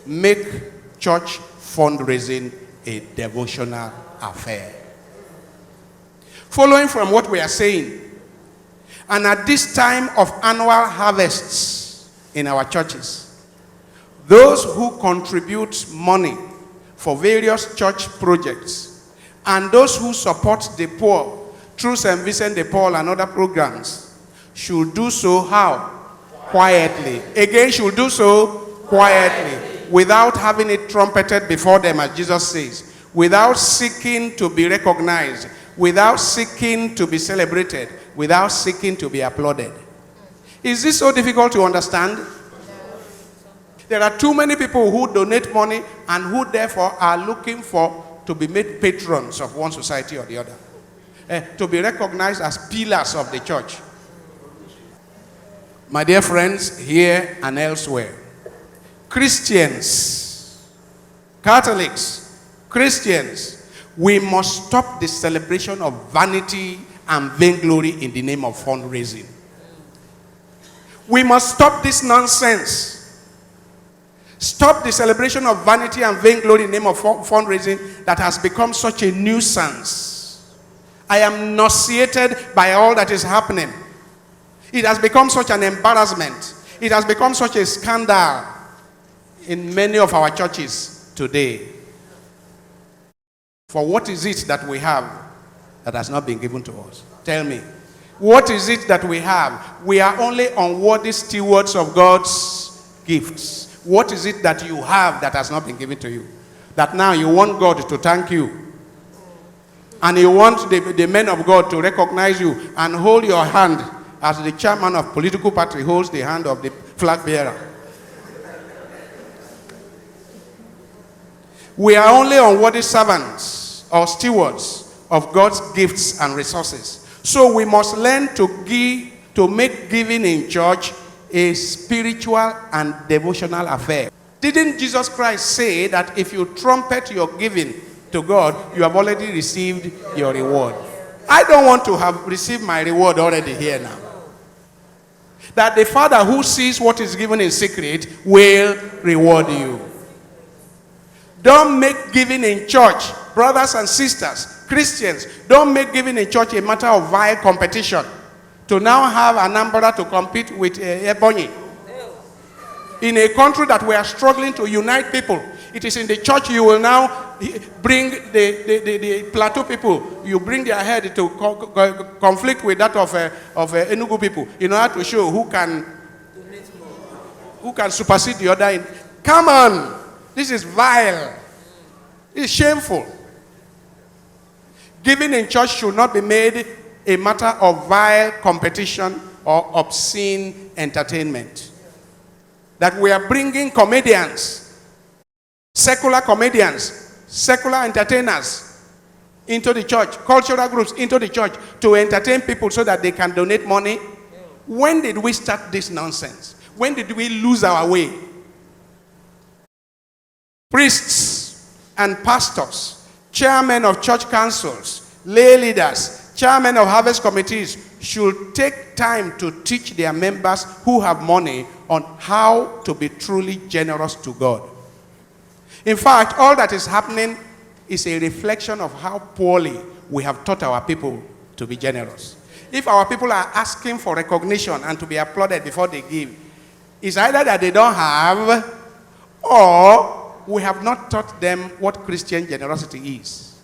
make church fundraising a devotional affair. Following from what we are saying, and at this time of annual harvests in our churches, those who contribute money for various church projects and those who support the poor through St. Vincent de Paul and other programs should do so how? Quietly. Again, should do so quietly, without having it trumpeted before them, as Jesus says, without seeking to be recognized, without seeking to be celebrated, without seeking to be applauded. Is this so difficult to understand? There are too many people who donate money and who therefore are looking for to be made patrons of one society or the other, to be recognized as pillars of the church. My dear friends, here and elsewhere, Christians, Catholics, Christians, we must stop the celebration of vanity and vainglory in the name of fundraising. We must stop this nonsense. Stop the celebration of vanity and vainglory in the name of fundraising that has become such a nuisance. I am nauseated by all that is happening. It has become such an embarrassment. It has become such a scandal in many of our churches today. For what is it that we have that has not been given to us? Tell me. What is it that we have? We are only unworthy stewards of God's gifts. What is it that you have that has not been given to you? That now you want God to thank you. And you want the men of God to recognize you and hold your hand as the chairman of political party holds the hand of the flag bearer. We are only unworthy servants or stewards of God's gifts and resources. So we must learn to make giving in church a spiritual and devotional affair. Didn't Jesus Christ say that if you trumpet your giving to God, you have already received your reward? I don't want to have received my reward already here now. That the Father who sees what is given in secret will reward you. Don't make giving in church, brothers and sisters, Christians, don't make giving in church a matter of vile competition. To now have an umbrella to compete with Ebony. In a country that we are struggling to unite people, it is in the church you will now bring the plateau people, you bring their head to conflict with that of Enugu people in order to show who can supersede the other. Come on, this is vile. It's shameful. Giving in church should not be made a matter of vile competition or obscene entertainment. That we are bringing comedians, secular entertainers into the church, cultural groups into the church to entertain people so that they can donate money. When did we start this nonsense? When did we lose our way? Priests and pastors, chairmen of church councils, lay leaders, chairmen of harvest committees should take time to teach their members who have money on how to be truly generous to God. In fact, all that is happening is a reflection of how poorly we have taught our people to be generous. If our people are asking for recognition and to be applauded before they give, it's either that they don't have or we have not taught them what Christian generosity is.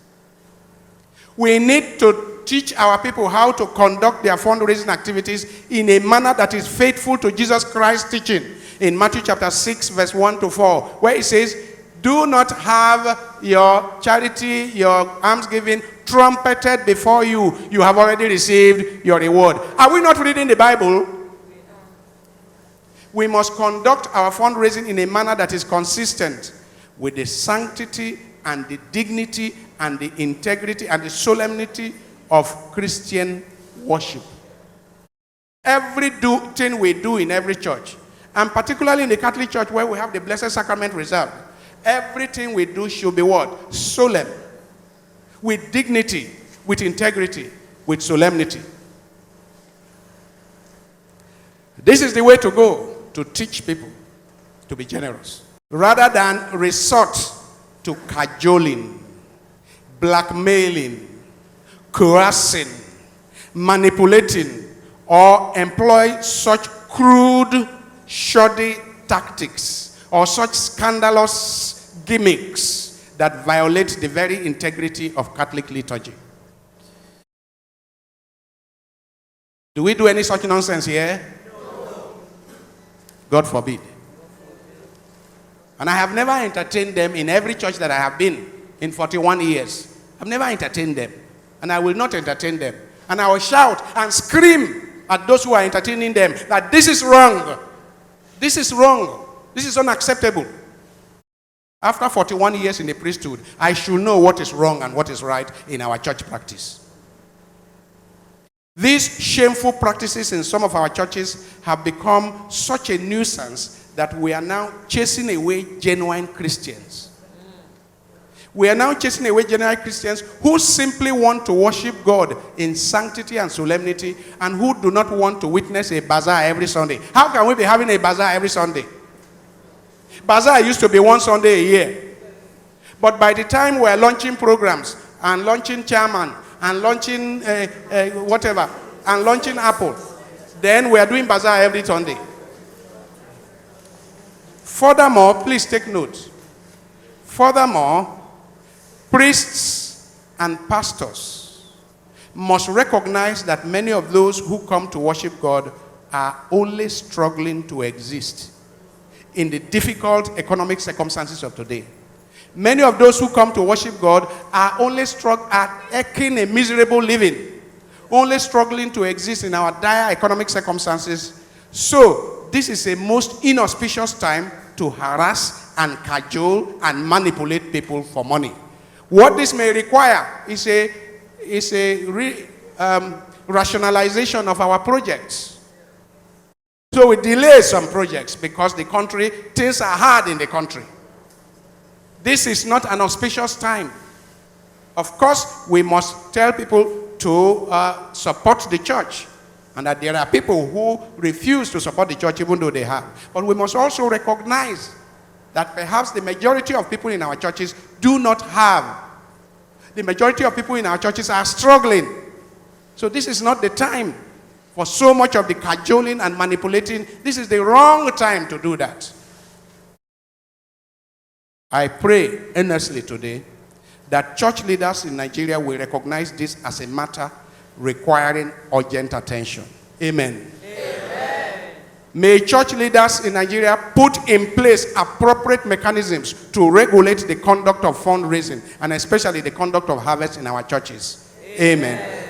We need to teach our people how to conduct their fundraising activities in a manner that is faithful to Jesus Christ's teaching in Matthew chapter 6, verse 1 to 4, where it says, do not have your charity, your almsgiving trumpeted before you. You have already received your reward. Are we not reading the Bible? We must conduct our fundraising in a manner that is consistent with the sanctity and the dignity and the integrity and the solemnity of Christian worship. Everything we do in every church, and particularly in the Catholic Church where we have the Blessed Sacrament reserved, everything we do should be what? Solemn. With dignity, with integrity, with solemnity. This is the way to go to teach people to be generous. rather than resort to cajoling, blackmailing, coercing, manipulating, or employ such crude, shoddy tactics or such scandalous gimmicks that violate the very integrity of Catholic liturgy. Do we do any such nonsense here? No. God forbid. And I have never entertained them in every church that I have been in 41 years. I've never entertained them. And I will not entertain them. And I will shout and scream at those who are entertaining them that this is wrong. This is wrong. This is unacceptable. After 41 years in the priesthood, I should know what is wrong and what is right in our church practice. These shameful practices in some of our churches have become such a nuisance that we are now chasing away genuine Christians. We are now chasing away genuine Christians who simply want to worship God in sanctity and solemnity and who do not want to witness a bazaar every Sunday. How can we be having a bazaar every Sunday? Bazaar used to be one Sunday a year. But by the time we are launching programs and launching chairman and launching whatever and launching Apple, then we are doing bazaar every Sunday. Furthermore, please take note. Furthermore, priests and pastors must recognize that many of those who come to worship God are only struggling to exist in the difficult economic circumstances of today. Many of those who come to worship God are only eking a miserable living, only struggling to exist in our dire economic circumstances. So, this is a most inauspicious time to harass and cajole and manipulate people for money. What this may require is a rationalization of our projects. So we delay some projects because things are hard in the country. This is not an auspicious time. Of course, we must tell people to support the church, and that there are people who refuse to support the church even though they have. But we must also recognize that perhaps the majority of people in our churches do not have. The majority of people in our churches are struggling. So this is not the time for so much of the cajoling and manipulating. This is the wrong time to do that. I pray earnestly today that church leaders in Nigeria will recognize this as a matter requiring urgent attention. Amen. Amen. May church leaders in Nigeria put in place appropriate mechanisms to regulate the conduct of fundraising and especially the conduct of harvest in our churches. Amen. Amen.